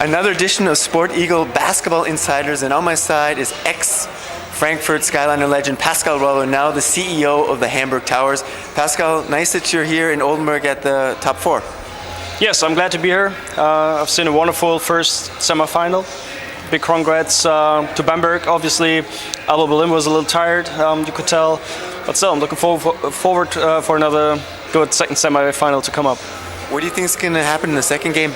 Another edition of Sport Eagle Basketball Insiders, and on my side is ex-Frankfurt Skyliner legend Pascal Roller, now the CEO of the Hamburg Towers. Pascal, nice that you're here in Oldenburg at the top four. Yes, I'm glad to be here. I've seen a wonderful first semifinal. Big congrats to Bamberg. Obviously, Alba Berlin was a little tired, you could tell. But still, I'm looking forward for another good second semifinal to come up. What do you think is going to happen in the second game?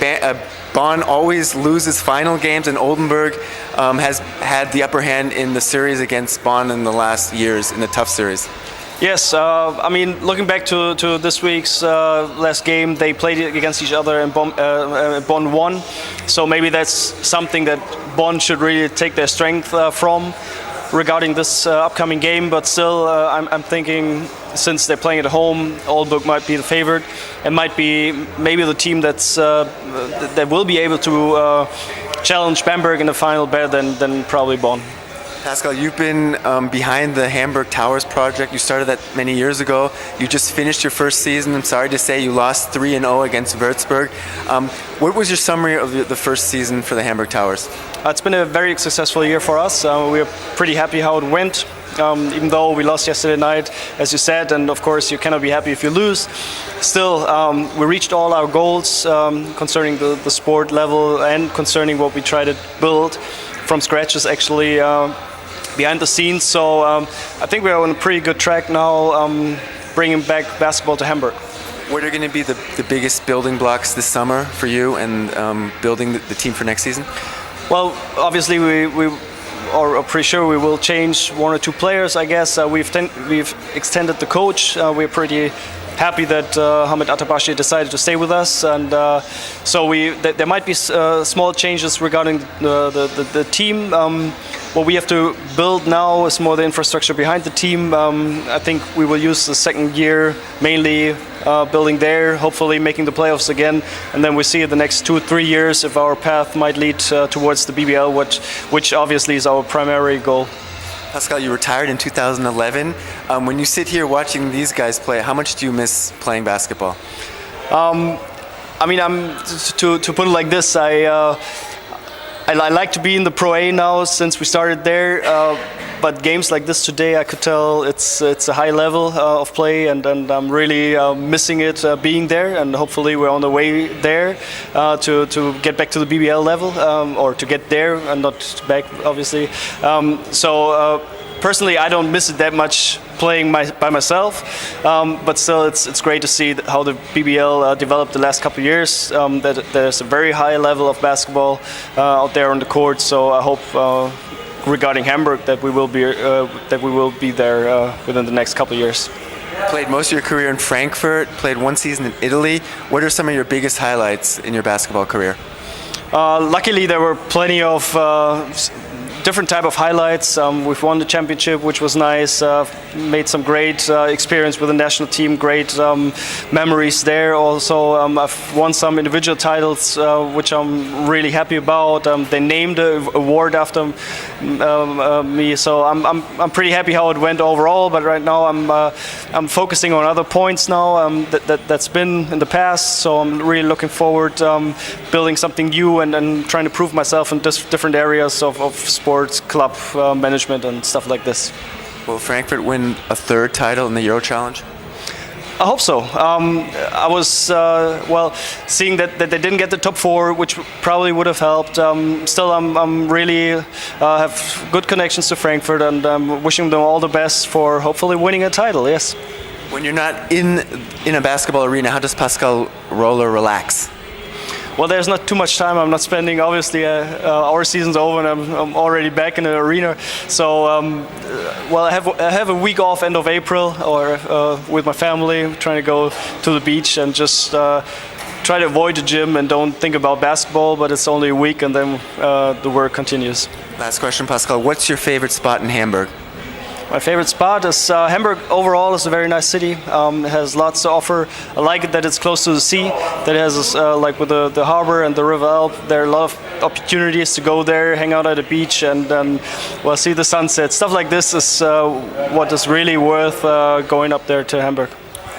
Bonn always loses final games, and Oldenburg has had the upper hand in the series against Bonn in the last years, in the tough series. Yes, I mean, looking back to this week's last game, they played against each other and Bonn won. So maybe that's something that Bonn should really take their strength from regarding this upcoming game. But still, I'm thinking, since they're playing at home, Oldenburg might be the favorite and might be maybe the team that will be able to challenge Bamberg in the final better than probably Bonn. Pascal, you've been behind the Hamburg Towers project. You started that many years ago. You just finished your first season. I'm sorry to say you lost 3-0 against Würzburg. What was your summary of the first season for the Hamburg Towers? It's been a very successful year for us. We're pretty happy how it went. Even though we lost yesterday night, as you said, and of course you cannot be happy if you lose. Still, we reached all our goals concerning the sport level and concerning what we try to build from scratch is actually behind the scenes. So I think we are on a pretty good track now, bringing back basketball to Hamburg. What are going to be the biggest building blocks this summer for you and building the team for next season? Well, obviously we are pretty sure we will change one or two players, I guess. We've extended the coach. We're pretty happy that Hamid Atabashi decided to stay with us, and so there might be small changes regarding the team. What we have to build now is more the infrastructure behind the team. I think we will use the second year mainly building there, hopefully making the playoffs again, and then we see the next 2 or 3 years if our path might lead towards the BBL, which obviously is our primary goal. Pascal, you retired in 2011. When you sit here watching these guys play, how much do you miss playing basketball? I mean, to put it like this, I like to be in the Pro A now since we started there, but games like this today, I could tell it's a high level of play, and I'm really missing it being there, and hopefully we're on the way there to get back to the BBL level, or to get there and not back, obviously. Personally, I don't miss it that much playing by myself, but still it's great to see how the BBL developed the last couple of years, that there's a very high level of basketball out there on the court, so I hope regarding Hamburg that we will be there within the next couple of years. Played most of your career in Frankfurt, played one season in Italy. What are some of your biggest highlights in your basketball career? Luckily there were plenty of different type of highlights. We've won the championship, which was nice. Made some great experience with the national team. Great memories there. Also, I've won some individual titles, which I'm really happy about. They named an award after me, so I'm pretty happy how it went overall. But right now, I'm focusing on other points now. That's been in the past. So I'm really looking forward building something new and trying to prove myself in different areas of sports, club management and stuff like this. Will Frankfurt win a third title in the Euro Challenge? I hope so. I was seeing that they didn't get the top 4, which probably would have helped. Still, I'm really have good connections to Frankfurt, and I'm wishing them all the best for hopefully winning a title. Yes. When you're not in a basketball arena, how does Pascal Roller relax? Well, there's not too much time. I'm not spending, obviously, our season's over and I'm already back in the arena. So, I have a week off end of April, or with my family, trying to go to the beach and just try to avoid the gym and don't think about basketball, but it's only a week and then the work continues. Last question, Pascal. What's your favorite spot in Hamburg? My favorite spot is Hamburg. Overall, is a very nice city. It has lots to offer. I like it that it's close to the sea. That it has like with the harbor and the River Elbe. There are a lot of opportunities to go there, hang out at the beach, and see the sunset. Stuff like this is what is really worth going up there to Hamburg.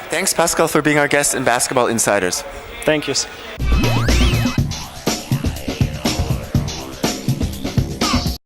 Thanks, Pascal, for being our guest in Basketball Insiders. Thank you.